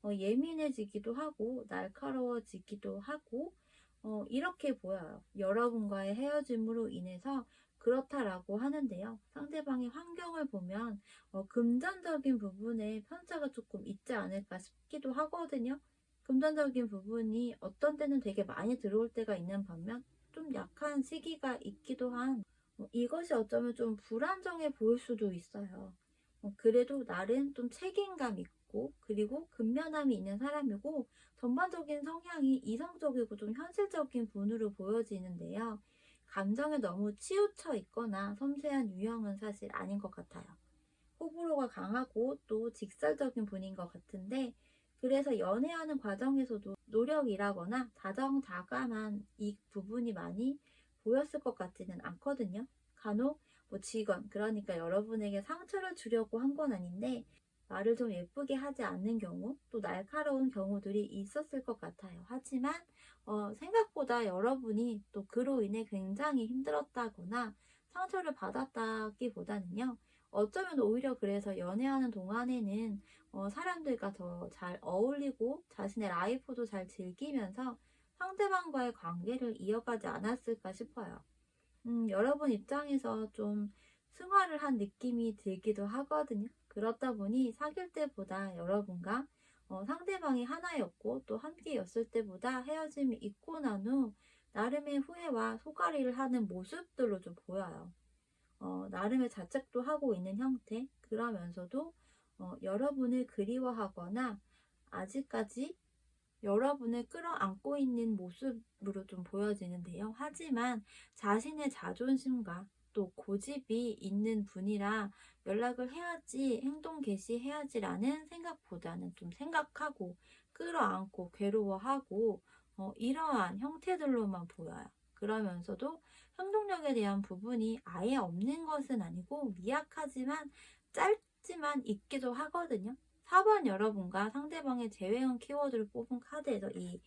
예민해지기도 하고 날카로워지기도 하고 이렇게 보여요. 여러분과의 헤어짐으로 인해서 그렇다라고 하는데요. 상대방의 환경을 보면 금전적인 부분에 편차가 조금 있지 않을까 싶기도 하거든요. 금전적인 부분이 어떤 때는 되게 많이 들어올 때가 있는 반면 좀 약한 시기가 있기도 한 이것이 어쩌면 좀 불안정해 보일 수도 있어요. 그래도 나름 좀 책임감 있고 그리고 근면함이 있는 사람이고 전반적인 성향이 이성적이고 좀 현실적인 분으로 보여지는데요. 감정에 너무 치우쳐 있거나 섬세한 유형은 사실 아닌 것 같아요. 호불호가 강하고 또 직설적인 분인 것 같은데 그래서 연애하는 과정에서도 노력이라거나 다정다감한 이 부분이 많이 보였을 것 같지는 않거든요. 간혹 직원, 그러니까 여러분에게 상처를 주려고 한 건 아닌데 말을 좀 예쁘게 하지 않는 경우 또 날카로운 경우들이 있었을 것 같아요. 하지만 생각보다 여러분이 또 그로 인해 굉장히 힘들었다거나 상처를 받았다기보다는요. 어쩌면 오히려 그래서 연애하는 동안에는 사람들과 더 잘 어울리고 자신의 라이프도 잘 즐기면서 상대방과의 관계를 이어가지 않았을까 싶어요. 여러분 입장에서 좀 승화를 한 느낌이 들기도 하거든요. 그렇다 보니 사귈 때보다 여러분과 상대방이 하나였고 또 함께였을 때보다 헤어짐이 있고 난 후 나름의 후회와 소가리를 하는 모습들로 좀 보여요. 나름의 자책도 하고 있는 형태, 그러면서도 여러분을 그리워하거나 아직까지 여러분을 끌어안고 있는 모습으로 좀 보여지는데요. 하지만 자신의 자존심과 또 고집이 있는 분이라 연락을 해야지, 행동 개시해야지라는 생각보다는 좀 생각하고 끌어안고 괴로워하고 이러한 형태들로만 보여요. 그러면서도 행동력에 대한 부분이 아예 없는 것은 아니고 미약하지만 짧지만 있기도 하거든요. 4번 여러분과 상대방의 제외형 키워드를 뽑은 카드에서 이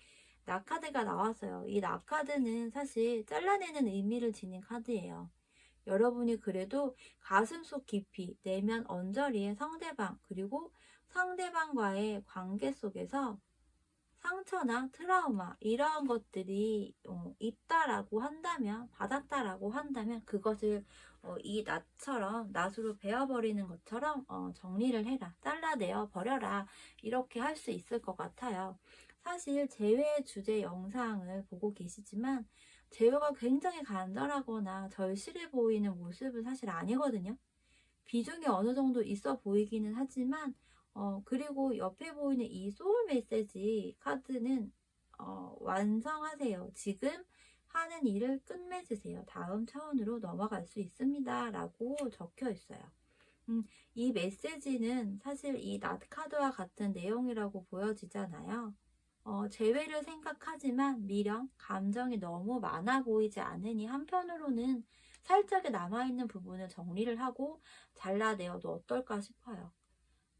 나카드가 나왔어요. 이 나카드는 사실 잘라내는 의미를 지닌 카드예요. 여러분이 그래도 가슴속 깊이, 내면 언저리의 상대방, 그리고 상대방과의 관계 속에서 상처나 트라우마 이러한 것들이 있다라고 한다면 받았다라고 한다면 그것을 이 낫처럼 낫으로 베어버리는 것처럼 정리를 해라, 잘라내어 버려라, 이렇게 할 수 있을 것 같아요. 사실 재회 주제 영상을 보고 계시지만 재회가 굉장히 간절하거나 절실해 보이는 모습은 사실 아니거든요. 비중이 어느 정도 있어 보이기는 하지만 그리고 옆에 보이는 이 소울 메시지 카드는 완성하세요. 지금 하는 일을 끝맺으세요. 다음 차원으로 넘어갈 수 있습니다. 라고 적혀 있어요. 이 메시지는 사실 이 낫 카드와 같은 내용이라고 보여지잖아요. 재회를 생각하지만 미련, 감정이 너무 많아 보이지 않으니 한편으로는 살짝에 남아있는 부분을 정리를 하고 잘라내어도 어떨까 싶어요.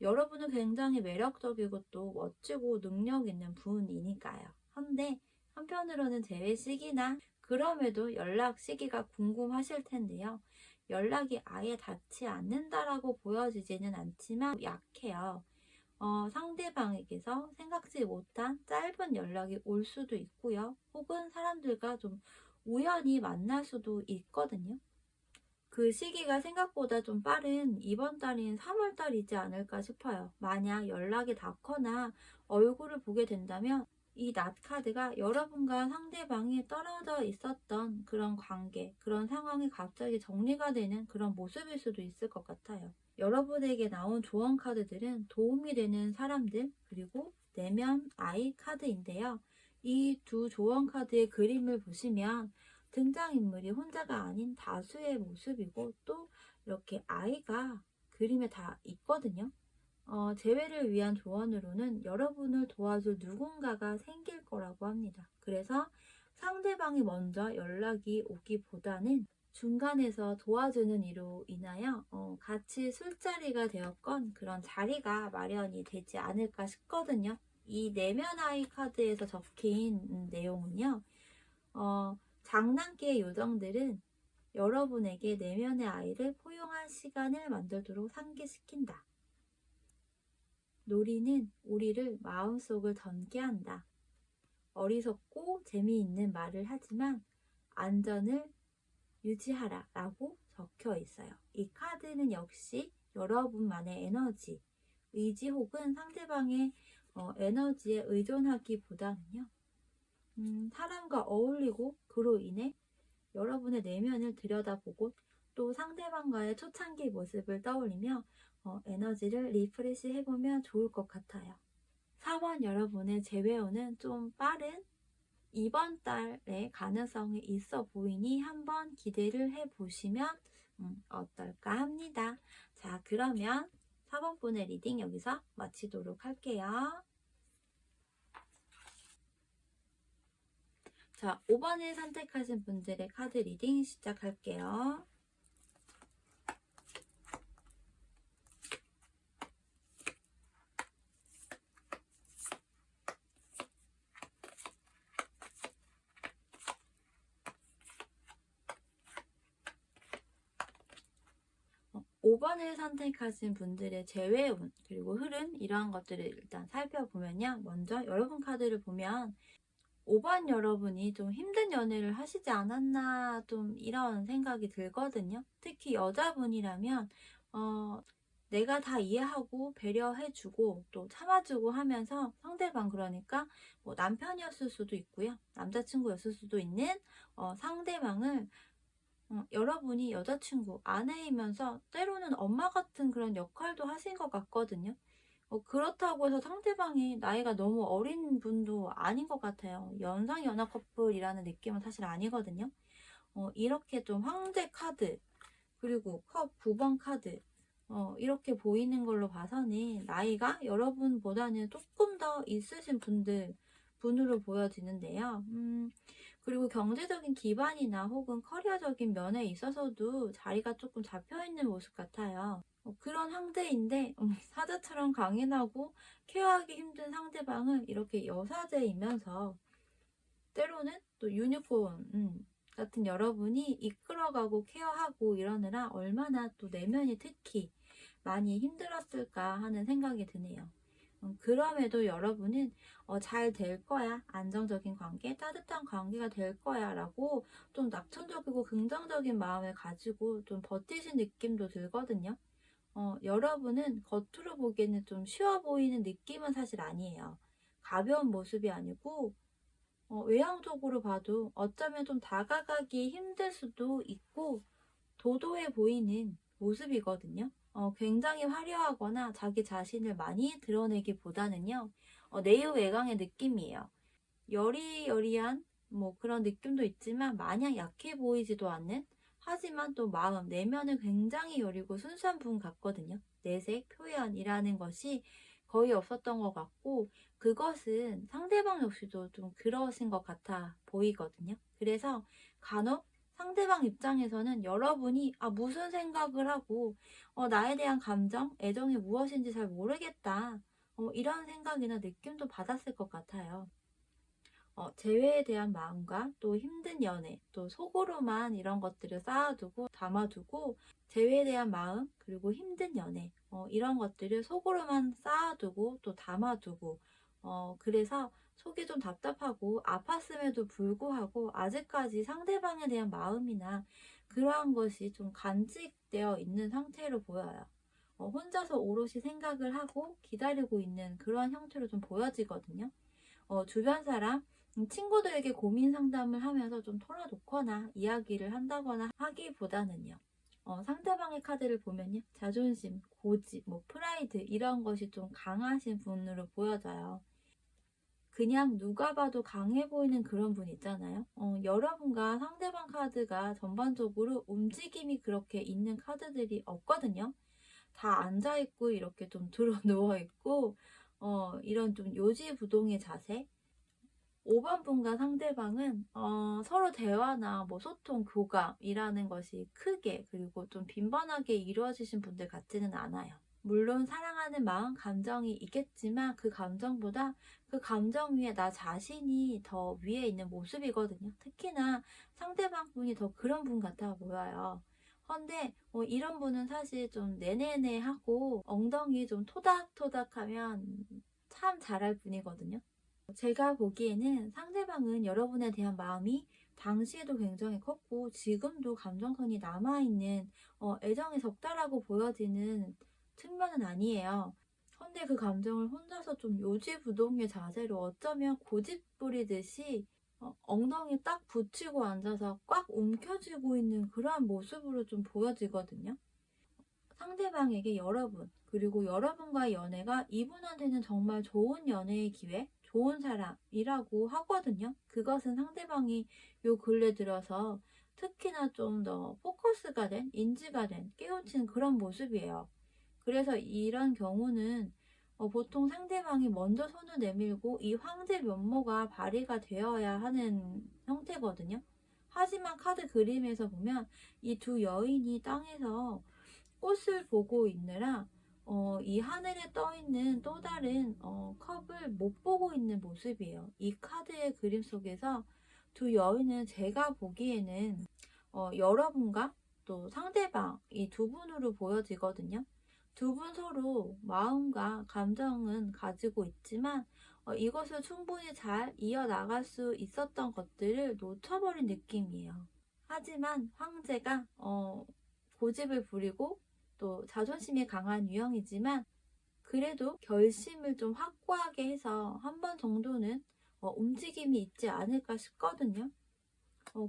여러분은 굉장히 매력적이고 또 멋지고 능력 있는 분이니까요. 한데 한편으로는 재회 시기나 그럼에도 연락 시기가 궁금하실 텐데요. 연락이 아예 닿지 않는다라고 보여지지는 않지만 약해요. 상대방에게서 생각지 못한 짧은 연락이 올 수도 있고요. 혹은 사람들과 좀 우연히 만날 수도 있거든요. 그 시기가 생각보다 좀 빠른 이번 달인 3월 달이지 않을까 싶어요. 만약 연락이 닿거나 얼굴을 보게 된다면 이 낫 카드가 여러분과 상대방이 떨어져 있었던 그런 관계, 그런 상황이 갑자기 정리가 되는 그런 모습일 수도 있을 것 같아요. 여러분에게 나온 조언 카드들은 도움이 되는 사람들, 그리고 내면 아이 카드인데요. 이 두 조언 카드의 그림을 보시면 등장인물이 혼자가 아닌 다수의 모습이고 또 이렇게 아이가 그림에 다 있거든요. 재회를 위한 조언으로는 여러분을 도와줄 누군가가 생길 거라고 합니다. 그래서 상대방이 먼저 연락이 오기보다는 중간에서 도와주는 이로 인하여 같이 술자리가 되었건 그런 자리가 마련이 되지 않을까 싶거든요. 이 내면 아이 카드에서 적힌 내용은요. 장난기의 요정들은 여러분에게 내면의 아이를 포용할 시간을 만들도록 상기시킨다. 놀이는 우리를 마음속을 던게 한다. 어리석고 재미있는 말을 하지만 안전을 유지하라 라고 적혀 있어요. 이 카드는 역시 여러분만의 에너지, 의지 혹은 상대방의 에너지에 의존하기보다는요. 사람과 어울리고 그로 인해 여러분의 내면을 들여다보고 또 상대방과의 초창기 모습을 떠올리며 에너지를 리프레시 해보면 좋을 것 같아요. 4번 여러분의 재회오는 좀 빠른 이번 달에 가능성이 있어 보이니 한번 기대를 해보시면 어떨까 합니다. 자, 그러면 4번 분의 리딩 여기서 마치도록 할게요. 자, 5번을 선택하신 분들의 카드 리딩 시작할게요. 어, 5번을 선택하신 분들의 재회운 그리고 흐름 이러한 것들을 일단 살펴보면요. 먼저 여러분 카드를 보면 5번 여러분이 좀 힘든 연애를 하시지 않았나 좀 이런 생각이 들거든요. 특히 여자분이라면 내가 다 이해하고 배려해주고 또 참아주고 하면서 상대방 그러니까 뭐 남편이었을 수도 있고요. 남자친구였을 수도 있는 상대방을 여러분이 여자친구, 아내이면서 때로는 엄마 같은 그런 역할도 하신 것 같거든요. 그렇다고 해서 상대방이 나이가 너무 어린 분도 아닌 것 같아요. 연상연하 커플이라는 느낌은 사실 아니거든요. 이렇게 좀 황제 카드, 그리고 컵 9번 카드, 이렇게 보이는 걸로 봐서는 나이가 여러분보다는 조금 더 있으신 분으로 보여지는데요. 그리고 경제적인 기반이나 혹은 커리어적인 면에 있어서도 자리가 조금 잡혀있는 모습 같아요. 그런 상대인데 사자처럼 강인하고 케어하기 힘든 상대방은 이렇게 여사제이면서 때로는 또 유니콘 같은 여러분이 이끌어가고 케어하고 이러느라 얼마나 또 내면이 특히 많이 힘들었을까 하는 생각이 드네요. 그럼에도 여러분은 잘 될 거야, 안정적인 관계, 따뜻한 관계가 될 거야 라고 좀 낙천적이고 긍정적인 마음을 가지고 좀 버티신 느낌도 들거든요. 여러분은 겉으로 보기에는 좀 쉬워 보이는 느낌은 사실 아니에요. 가벼운 모습이 아니고 외향적으로 봐도 어쩌면 좀 다가가기 힘들 수도 있고 도도해 보이는 모습이거든요. 굉장히 화려하거나 자기 자신을 많이 드러내기보다는요. 내유외강의 느낌이에요. 여리여리한 뭐 그런 느낌도 있지만 마냥 약해 보이지도 않는, 하지만 또 마음, 내면은 굉장히 여리고 순수한 분 같거든요. 내색, 표현이라는 것이 거의 없었던 것 같고, 그것은 상대방 역시도 좀 그러신 것 같아 보이거든요. 그래서 간혹 상대방 입장에서는 여러분이 무슨 생각을 하고 나에 대한 감정, 애정이 무엇인지 잘 모르겠다, 이런 생각이나 느낌도 받았을 것 같아요. 재회에 대한 마음과 또 힘든 연애, 또 속으로만 이런 것들을 쌓아두고 담아두고, 재회에 대한 마음, 그리고 힘든 연애, 이런 것들을 속으로만 쌓아두고 또 담아두고, 그래서 속이 좀 답답하고 아팠음에도 불구하고 아직까지 상대방에 대한 마음이나 그러한 것이 좀 간직되어 있는 상태로 보여요. 혼자서 오롯이 생각을 하고 기다리고 있는 그러한 형태로 좀 보여지거든요. 주변 사람, 친구들에게 고민 상담을 하면서 좀 털어놓거나 이야기를 한다거나 하기보다는요. 상대방의 카드를 보면요. 자존심, 고집, 프라이드 이런 것이 좀 강하신 분으로 보여져요. 그냥 누가 봐도 강해 보이는 그런 분 있잖아요. 여러분과 상대방 카드가 전반적으로 움직임이 그렇게 있는 카드들이 없거든요. 다 앉아있고 이렇게 좀 들어 누워있고 이런 좀 요지부동의 자세. 5번 분과 상대방은 서로 대화나 소통, 교감이라는 것이 크게 그리고 좀 빈번하게 이루어지신 분들 같지는 않아요. 물론 사랑하는 마음, 감정이 있겠지만 그 감정보다 그 감정 위에 나 자신이 더 위에 있는 모습이거든요. 특히나 상대방 분이 더 그런 분 같아 보여요. 근데 이런 분은 사실 좀 내내내 하고 엉덩이 좀 토닥토닥하면 참 잘할 분이거든요. 제가 보기에는 상대방은 여러분에 대한 마음이 당시에도 굉장히 컸고 지금도 감정선이 남아있는 애정이 적다라고 보여지는 측면은 아니에요. 근데 그 감정을 혼자서 좀 요지부동의 자세로 어쩌면 고집 부리듯이 엉덩이 딱 붙이고 앉아서 꽉 움켜쥐고 있는 그러한 모습으로 좀 보여지거든요. 상대방에게 여러분, 그리고 여러분과의 연애가 이분한테는 정말 좋은 연애의 기회, 좋은 사람이라고 하거든요. 그것은 상대방이 요 근래 들어서 특히나 좀 더 포커스가 된, 인지가 된, 깨우친 그런 모습이에요. 그래서 이런 경우는 보통 상대방이 먼저 손을 내밀고 이 황제 면모가 발휘가 되어야 하는 형태거든요. 하지만 카드 그림에서 보면 이 두 여인이 땅에서 꽃을 보고 있느라 이 하늘에 떠있는 또 다른 컵을 못 보고 있는 모습이에요. 이 카드의 그림 속에서 두 여인은 제가 보기에는 여러분과 또 상대방 이 두 분으로 보여지거든요. 두 분 서로 마음과 감정은 가지고 있지만 이것을 충분히 잘 이어나갈 수 있었던 것들을 놓쳐버린 느낌이에요. 하지만 황제가 고집을 부리고 또 자존심이 강한 유형이지만 그래도 결심을 좀 확고하게 해서 한 번 정도는 움직임이 있지 않을까 싶거든요.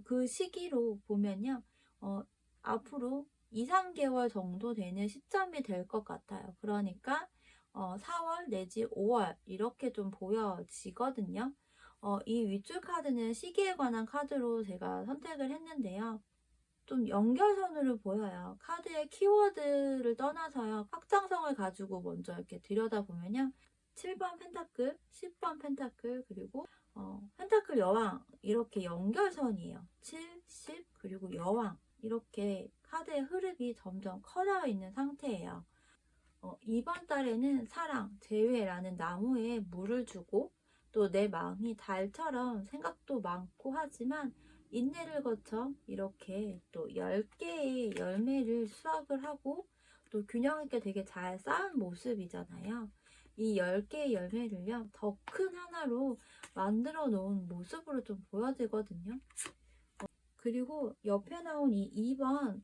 그 시기로 보면요. 앞으로 2, 3개월 정도 되는 시점이 될 것 같아요. 그러니까 4월 내지 5월 이렇게 좀 보여지거든요. 이 윗줄 카드는 시기에 관한 카드로 제가 선택을 했는데요. 좀 연결선으로 보여요. 카드의 키워드를 떠나서요. 확장성을 가지고 먼저 이렇게 들여다보면요. 7번 펜타클, 10번 펜타클, 그리고 펜타클 여왕 이렇게 연결선이에요. 7, 10, 그리고 여왕 이렇게 카드의 흐름이 점점 커져 있는 상태예요. 이번 달에는 사랑, 재회라는 나무에 물을 주고 또 내 마음이 달처럼 생각도 많고 하지만 인내를 거쳐 이렇게 또 10개의 열매를 수확을 하고 또 균형 있게 되게 잘 쌓은 모습이잖아요. 이 10개의 열매를요, 더 큰 하나로 만들어 놓은 모습으로 좀 보여지거든요. 그리고 옆에 나온 이 2번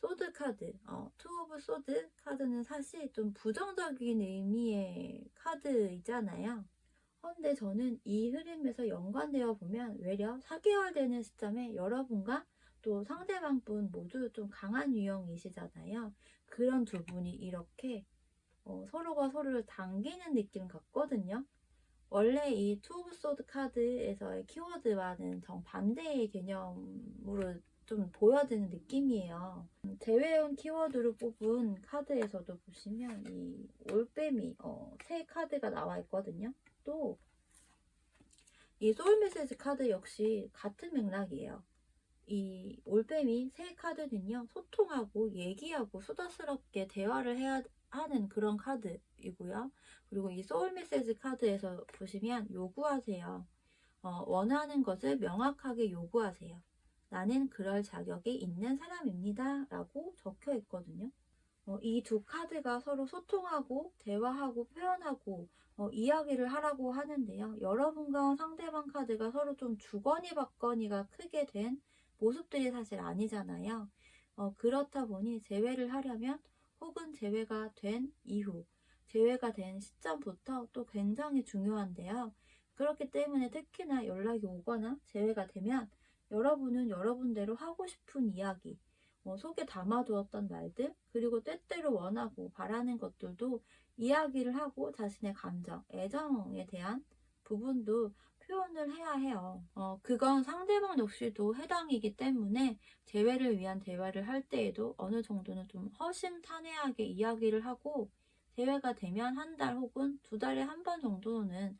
소드 카드, 투 오브 소드 카드는 사실 좀 부정적인 의미의 카드이잖아요. 근데 저는 이 흐름에서 연관되어 보면 외려 4개월 되는 시점에 여러분과 또 상대방 분 모두 좀 강한 유형이시잖아요. 그런 두 분이 이렇게 서로가 서로를 당기는 느낌 같거든요. 원래 이 투 오브 소드 카드에서의 키워드와는 정반대의 개념으로 좀 보여지는 느낌이에요. 제외운 키워드로 뽑은 카드에서도 보시면 이 올빼미 새 카드가 나와 있거든요. 또 이 소울 메시지 카드 역시 같은 맥락이에요. 이 올빼미 새 카드는요, 소통하고 얘기하고 수다스럽게 대화를 해야 하는 그런 카드이고요. 그리고 이 소울 메시지 카드에서 보시면 요구하세요. 원하는 것을 명확하게 요구하세요. 나는 그럴 자격이 있는 사람입니다. 라고 적혀 있거든요. 이 두 카드가 서로 소통하고 대화하고 표현하고 이야기를 하라고 하는데요. 여러분과 상대방 카드가 서로 좀 주거니 받거니가 크게 된 모습들이 사실 아니잖아요. 그렇다 보니 재회를 하려면 혹은 재회가 된 이후, 재회가 된 시점부터 또 굉장히 중요한데요. 그렇기 때문에 특히나 연락이 오거나 재회가 되면 여러분은 여러분대로 하고 싶은 이야기, 속에 담아두었던 말들, 그리고 때때로 원하고 바라는 것들도 이야기를 하고 자신의 감정, 애정에 대한 부분도 표현을 해야 해요. 그건 상대방 역시도 해당이기 때문에 재회를 위한 대화를 할 때에도 어느 정도는 좀 허심탄회하게 이야기를 하고 재회가 되면 한 달 혹은 두 달에 한 번 정도는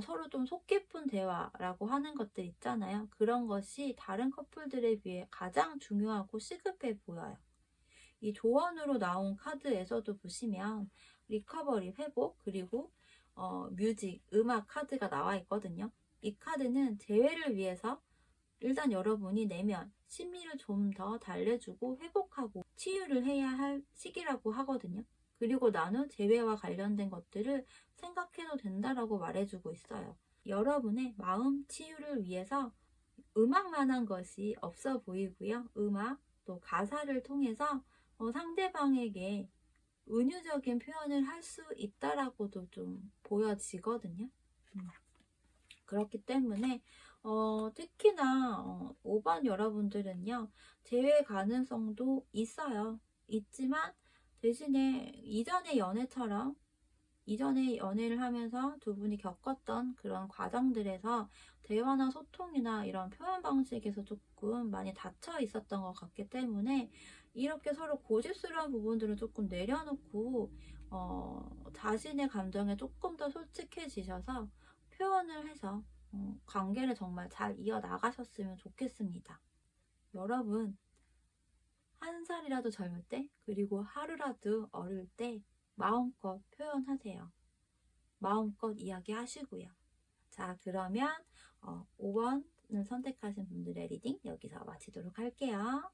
서로 좀 속 깊은 대화라고 하는 것들 있잖아요. 그런 것이 다른 커플들에 비해 가장 중요하고 시급해 보여요. 이 조언으로 나온 카드에서도 보시면 리커버리, 회복, 그리고 뮤직, 음악 카드가 나와 있거든요. 이 카드는 재회를 위해서 일단 여러분이 내면 심리를 좀 더 달래주고 회복하고 치유를 해야 할 시기라고 하거든요. 그리고 나는 재회와 관련된 것들을 생각해도 된다라고 말해주고 있어요. 여러분의 마음 치유를 위해서 음악만한 것이 없어 보이고요. 음악, 또 가사를 통해서 상대방에게 은유적인 표현을 할 수 있다라고도 좀 보여지거든요. 그렇기 때문에 특히나 5번 여러분들은요, 재회 가능성도 있어요. 있지만 대신에 이전의 연애를 하면서 두 분이 겪었던 그런 과정들에서 대화나 소통이나 이런 표현 방식에서 조금 많이 닫혀 있었던 것 같기 때문에 이렇게 서로 고집스러운 부분들을 조금 내려놓고 자신의 감정에 조금 더 솔직해지셔서 표현을 해서 관계를 정말 잘 이어나가셨으면 좋겠습니다. 여러분, 한 살이라도 젊을 때, 그리고 하루라도 어릴 때 마음껏 표현하세요. 마음껏 이야기하시고요. 자, 그러면 5번을 선택하신 분들의 리딩 여기서 마치도록 할게요.